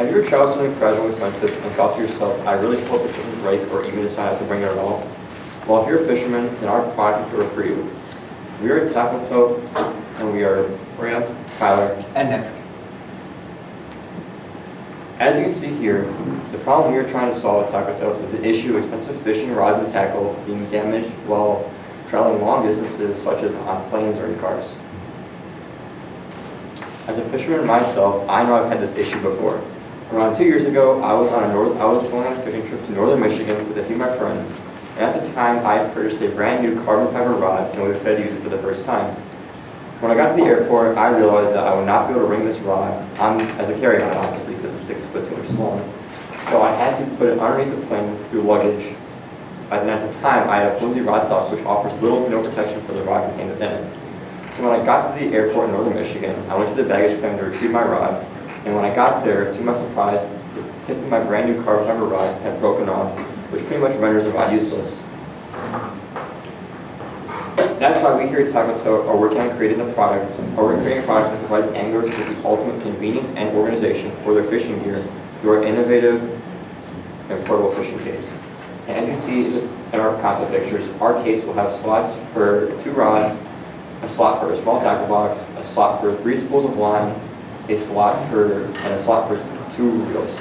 Have you ever tried something fragile and expensive and thought to yourself, I really hope it doesn't break or even decide to bring it at all? Well, if you're a fisherman, then our product is for you. We are Tote, and we are Graham, Tyler, and Nick. As you can see here, the problem we are trying to solve at Tote is the issue of expensive fishing rods and tackle being damaged while traveling long distances, such as on planes or in cars. As a fisherman myself, I know I've had this issue before. Around 2 years ago, I was going on a fishing trip to northern Michigan with a few of my friends, and at the time I had purchased a brand new carbon fiber rod and was excited to use it for the first time. When I got to the airport, I realized that I would not be able to ring this rod as a carry-on, obviously, because it's 6 foot 2 inches long. So I had to put it underneath the plane through luggage. And at the time, I had a flimsy rod stock which offers little to no protection for the rod contained within it. So when I got to the airport in northern Michigan, I went to the baggage claim to retrieve my rod, and when I got there, to my surprise, the tip of my brand new carbon fiber rod had broken off, which pretty much renders the rod useless. That's why we here at Tote are working on creating a product that provides anglers with the ultimate convenience and organization for their fishing gear through our innovative and portable fishing case. And as you can see in our concept pictures, our case will have slots for 2 rods, a slot for a small tackle box, a slot for 3 spools of line, a slot for 2 reels.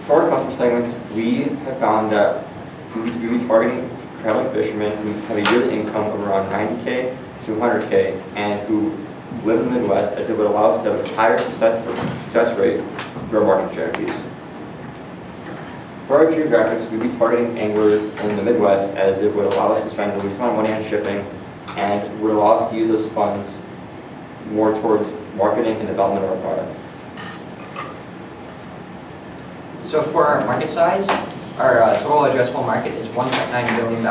For our customer segments, we have found that we be targeting traveling fishermen who have a yearly income of around $90K to $100K and who live in the Midwest, as it would allow us to have a higher success rate through our marketing strategies. For our geographics, we'd be targeting anglers in the Midwest, as it would allow us to spend the least amount of money on shipping and would allow us to use those funds more towards marketing and development of our products. So for our market size, our total addressable market is $1.9 billion.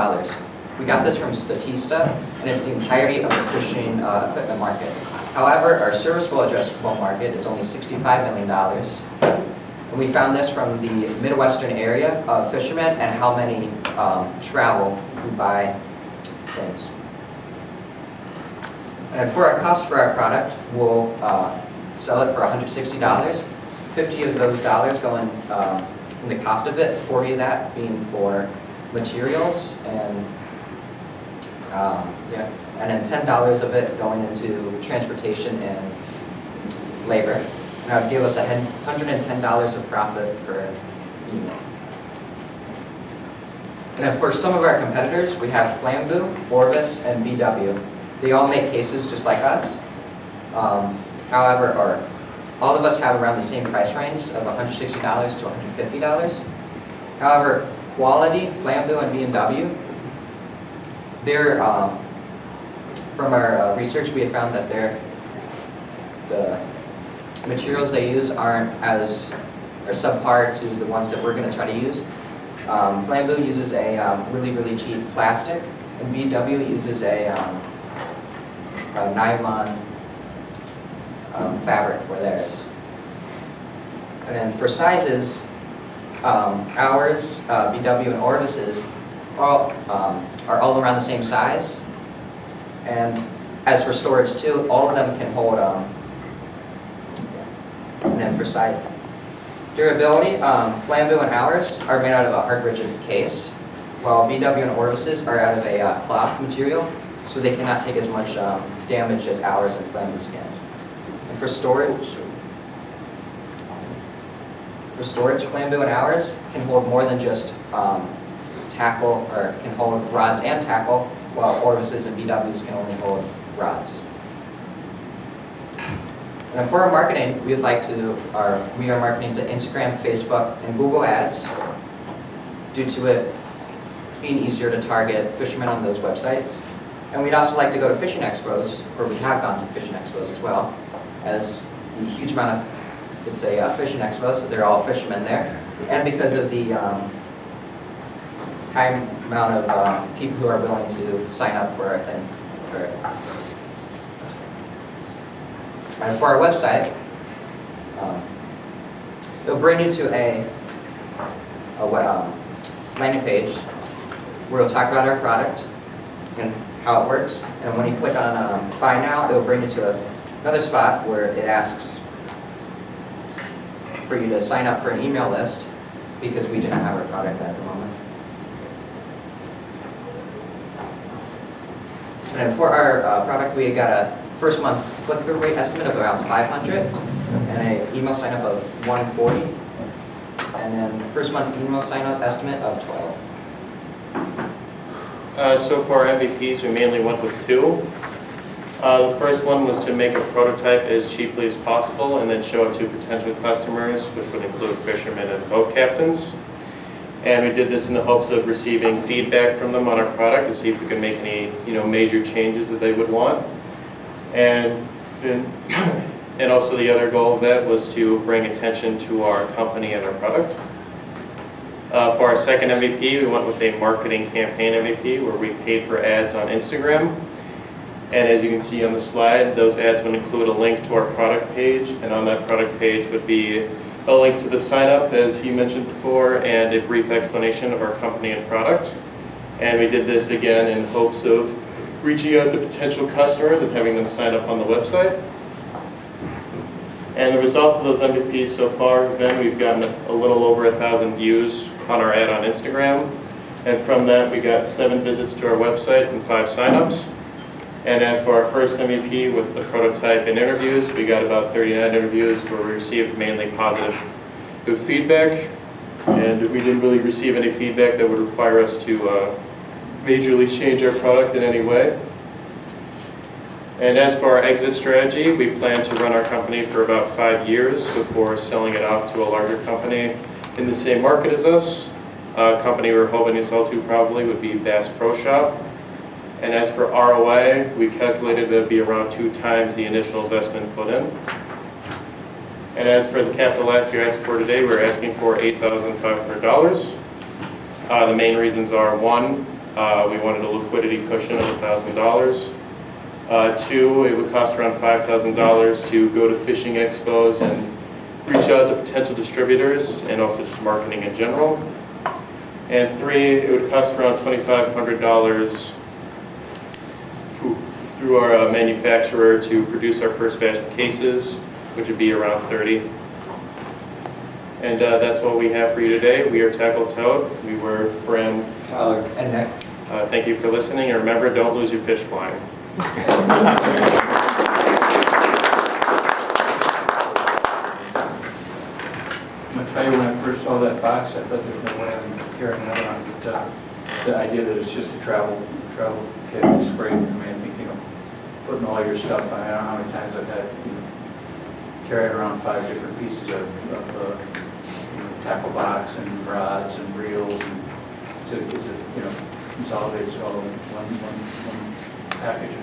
We got this from Statista, and it's the entirety of the fishing equipment market. However, our serviceable addressable market is only $65 million. And we found this from the Midwestern area of fishermen and how many travel who buy things. And for our cost for our product, we'll sell it for $160. 50 of those dollars go in the cost of it, 40 of that being for materials, and then $10 of it going into transportation and labor. And that would give us $110 of profit per unit. And then for some of our competitors, we have Flambeau, Orvis, and BW. They all make cases just like us. However, all of us have around the same price range of $160 to $150. However, quality, Flambeau, and B&W, they're, from our research, we have found that the materials they use are subpar to the ones that we're going to try to use. Flambeau uses a really, really cheap plastic, and BW uses a nylon fabric for theirs. And then for sizes, ours, BW, and Orvis's are all around the same size. And as for storage too, all of them can hold, and then for size. Durability, Flambeau and ours are made out of a hard rigid case, while BW and Orvis's are out of a cloth material, so they cannot take as much damage as ours and Flambeau's can. And for storage, Flambeau and ours can hold more than just tackle, or can hold rods and tackle, while Orvis's and BW's can only hold rods. And for our marketing, we are marketing to Instagram, Facebook, and Google Ads, due to it being easier to target fishermen on those websites. And we'd also like to go to fishing expos, or we have gone to fishing expos as well, as the huge amount of, it's a fishing expo, so they're all fishermen there. And because of the high amount of people who are willing to sign up for our thing. And for our website, it'll bring you to a landing page where it'll talk about our product and how it works. And when you click on Buy Now, it'll bring you to another spot where it asks for you to sign up for an email list because we do not have our product at the moment. And for our product, we got a first month click-through rate estimate of around 500 and an email sign-up of 140. And then first month email sign-up estimate of 12. So for our MVPs, we mainly went with two. The first one was to make a prototype as cheaply as possible and then show it to potential customers, which would include fishermen and boat captains. And we did this in the hopes of receiving feedback from them on our product to see if we could make any, major changes that they would want. And also the other goal of that was to bring attention to our company and our product. For our second MVP, we went with a marketing campaign MVP where we paid for ads on Instagram. And as you can see on the slide, those ads would include a link to our product page, and on that product page would be a link to the sign up, as he mentioned before, and a brief explanation of our company and product. And we did this again in hopes of reaching out to potential customers and having them sign up on the website. And the results of those MVPs so far have been we've gotten a little over 1,000 views on our ad on Instagram. And from that, we got 7 visits to our website and 5 signups. And as for our first MVP with the prototype and interviews, we got about 39 interviews where we received mainly positive feedback. And we didn't really receive any feedback that would require us to majorly change our product in any way. And as for our exit strategy, we plan to run our company for about 5 years before selling it off to a larger company in the same market as us. A company we're hoping to sell to probably would be Bass Pro Shop. And as for ROI, we calculated that it would be around 2 times the initial investment put in. And as for the capital ask you're asking for today, we're asking for $8,500. The main reasons are, 1, we wanted a liquidity cushion of $1,000. 2, it would cost around $5,000 to go to fishing expos and reach out to potential distributors and also just marketing in general. And 3, it would cost around $2,500 through our manufacturer to produce our first batch of cases, which would be around 30. And that's what we have for you today. We are Tackle Tote. We were Bram, Tyler, and Nick. Thank you for listening, and remember, don't lose your fish flying. I'm going to tell you, when I first saw that box, I thought there was no way I'm carrying it around. The idea that it's just a travel kit is great. I mean, I think, putting all your stuff on, I don't know how many times I've had, carrying around 5 different pieces of tackle box and rods and reels, and consolidates it all in one package.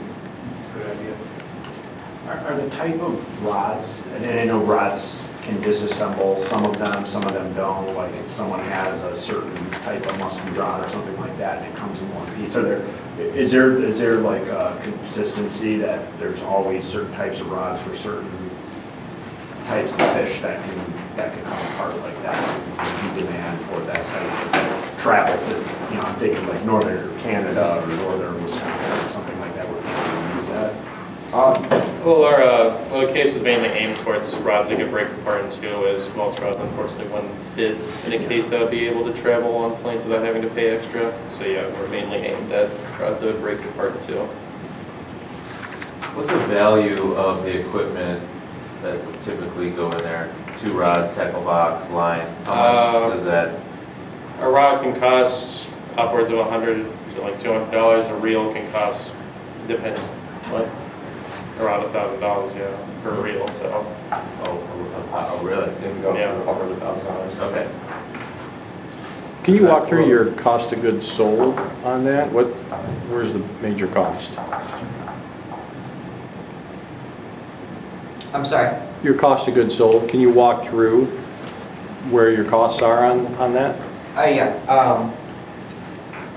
It's a good idea. Are the type of rods, and I know rods can disassemble, some of them don't, like if someone has a certain type of musky rod or something like that and it comes in one piece, is there like a consistency that there's always certain types of rods for certain types of fish that can come apart like that, and demand for that type of travel for, I'm thinking like northern Canada or northern Wisconsin or something like that, where people use that? Well, the case was mainly aimed towards rods that could break apart in two, as most rods unfortunately wouldn't fit in a case that would be able to travel on planes without having to pay extra. So yeah, we're mainly aimed at rods that would break apart in two. What's the value of the equipment that would typically go in there? 2 rods, tackle box, line. How much does that? A rod can cost upwards of $100 to like $200. A reel can cost, depending, what? Around $1,000, yeah, per reel. So. Oh, really? They would go Yeah. to upwards of $1,000. Okay. Can you walk through your cost of goods sold on that? Where's the major cost? I'm sorry. Your cost of goods sold, can you walk through where your costs are on that? Yeah.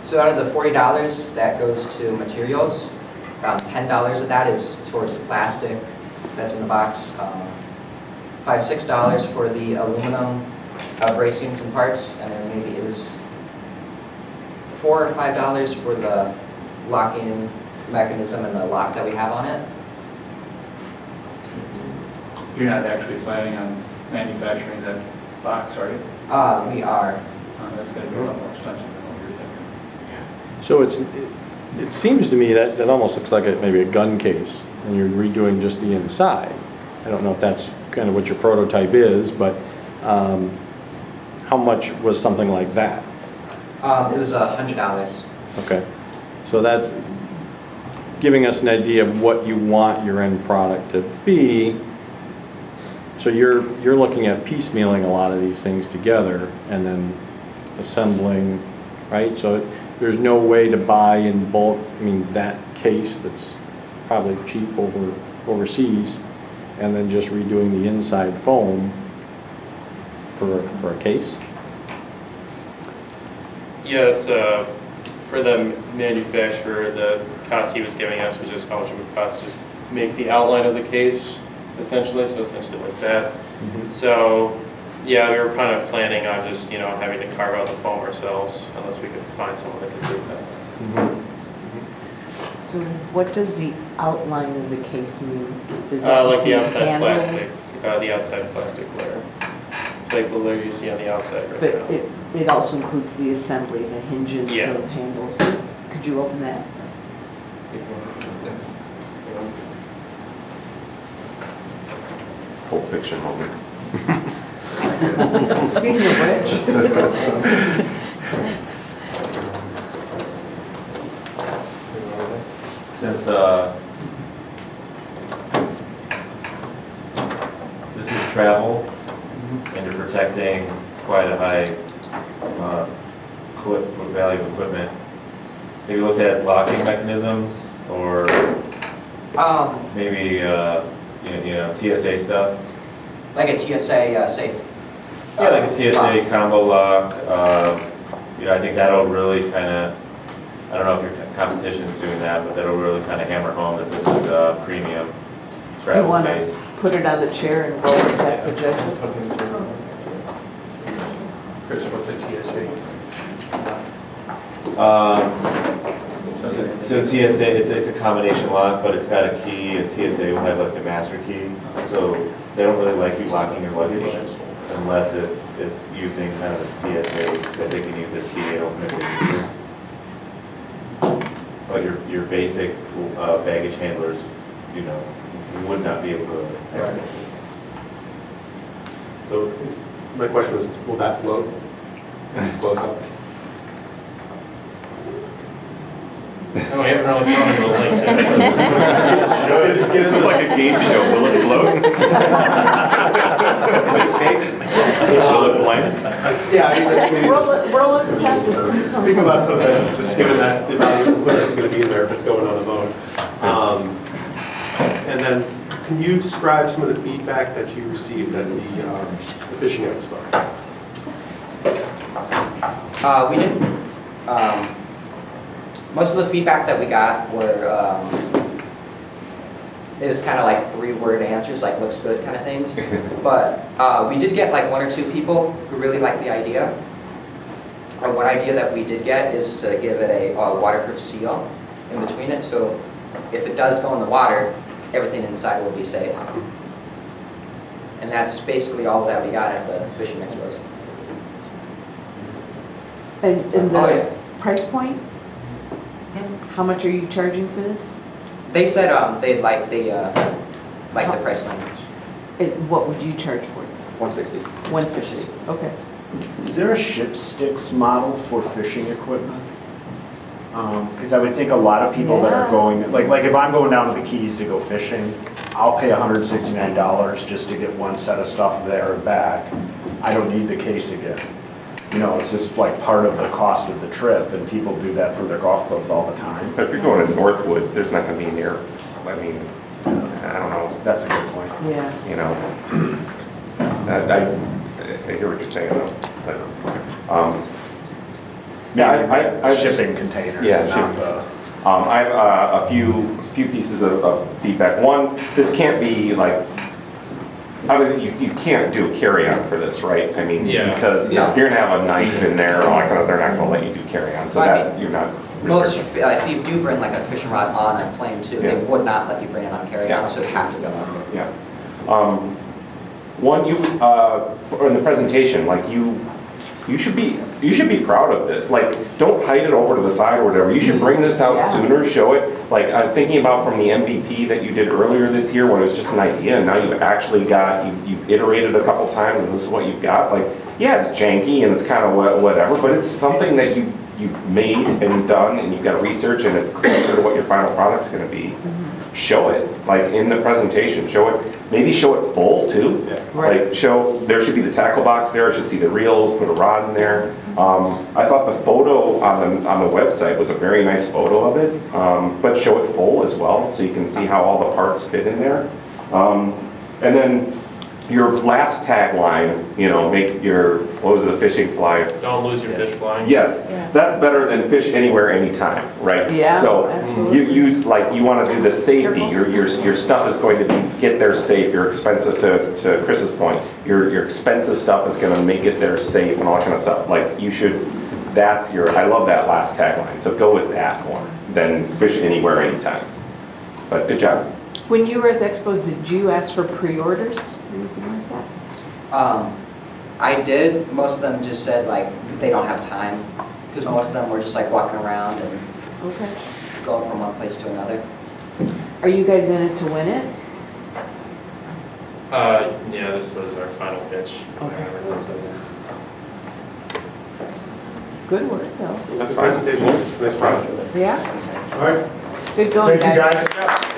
So out of the $40 that goes to materials, around $10 of that is towards the plastic that's in the box. $5, $6 for the aluminum bracings and parts, and then maybe it was $4 or $5 for the locking mechanism and the lock that we have on it. You're not actually planning on manufacturing that box, are you? We are. That's gonna be a lot more expensive than what you're thinking. So it seems to me that almost looks like maybe a gun case, and you're redoing just the inside. I don't know if that's kind of what your prototype is, but how much was something like that? It was $100. Okay, so that's giving us an idea of what you want your end product to be. So you're looking at piecemealing a lot of these things together and then assembling, right? So there's no way to buy in bulk, I mean, that case that's probably cheap overseas, and then just redoing the inside foam for a case? Yeah, it's for the manufacturer, the cost he was giving us was just how much it would cost to just make the outline of the case, essentially, so essentially like that. So, yeah, we were kind of planning on just, having to carve out the foam ourselves, unless we could find someone that could do that. So what does the outline of the case mean? Does Like the include outside handles? plastic, the outside plastic layer. Like the layer you see on the outside right But now. it also includes the assembly, the hinges, Yeah. the handles. Could you open that? Pulp Fiction moment. Speaking of which, Since this is travel and you're protecting quite a high value of equipment, have you looked at locking mechanisms or maybe TSA stuff? Like a TSA safe. Yeah, like a TSA combo lock. I think that'll really kind of, I don't know if your competition's doing that, but that'll really kind of hammer home that this is a premium you travel want case. to put it on the chair and roll it past the judges? Chris, what's a TSA? So TSA, it's a combination lock, but it's got a key, and TSA will have like the master key. So they don't really like you locking your luggage unless it's using kind of the TSA that they can use the key and open it with you. But your basic baggage handlers, would not be able to access it. So my question was, will that float? It's close up. No, we haven't really thrown into the link. This is like a game show. Will it float? Is it cake? Will it blank? Yeah, I mean, that's maybe Roll it past the. think about something, just given that the value of equipment is going to be in there if it's going on a boat. And then, can you describe some of the feedback that you received at the fishing expo? We didn't. Most of the feedback that we got were, it was kind of like 3-word answers, like looks good kind of things. But we did get like 1 or 2 people who really liked the idea. One idea that we did get is to give it a waterproof seal in between it, so if it does go in the water, everything inside will be safe. And that's basically all that we got at the fishing expos. And Oh, the yeah. price point? How much are you charging for this? They said they like the price language. What would you charge for it? 160. 160, okay. Is there a ship sticks model for fishing equipment? Because I would think a lot of people that are Yeah. going, like if I'm going down to the Keys to go fishing, I'll pay $169 just to get one set of stuff there and back. I don't need the case again. It's just like part of the cost of the trip, and people do that for their golf clubs all the time. But if you're going to Northwoods, there's not going to be near, I mean, I don't know, That's a good point. Yeah. I hear what you're saying though, but, yeah, I Shipping containers, Yeah, not shipping. the. I have a few pieces of feedback. One, this can't be like, you can't do a carry-on for this, right? I mean, Yeah. because No. you're gonna have a knife in there, they're not gonna let you do carry-on, so Well, I that, mean, you're not Most, restricted. if you do bring like a fishing rod on a plane too, they Yeah. would not let you bring it on carry-on, Yeah. so it'd have to go on. Yeah. one, in the presentation, like you should be proud of this. Like, don't hide it over to the side or whatever. You should bring this out Yeah. sooner, show it. Like, I'm thinking about from the MVP that you did earlier this year when it was just an idea, and now you've actually got, you've iterated a couple times and this is what you've got. Like, yeah, it's janky and it's kind of whatever, but it's something that you've made and done and you've got research and it's closer to what your final product's gonna be. Show it, like in the presentation, show it, maybe show it full too. Right. Like show, there should be the tackle box there, it should see the reels, put a rod in there. I thought the photo on the website was a very nice photo of it, but show it full as well, so you can see how all the parts fit in there. And then your last tagline, make your, what was the fishing fly? Don't lose your fish flying. Yes, Yeah. that's better than fish anywhere, anytime, right? Yeah, So absolutely. you use, like, you want to do the safety, your stuff is going to get there safe, your expensive, to Chris's point, your expensive stuff is going to make it there safe and all that kind of stuff. Like, you should, I love that last tagline, so go with that more than fish anywhere, anytime. But good job. When you were at the expos, did you ask for pre-orders or anything like that? I did, most of them just said like, they don't have time, because most of them were just like walking around and Okay. going from one place to another. Are you guys in it to win it? Yeah, this was our final pitch. Okay. Good work, though. That's fine. Presentation, nice project. Yeah? All right, Good going, thank you guys. guys.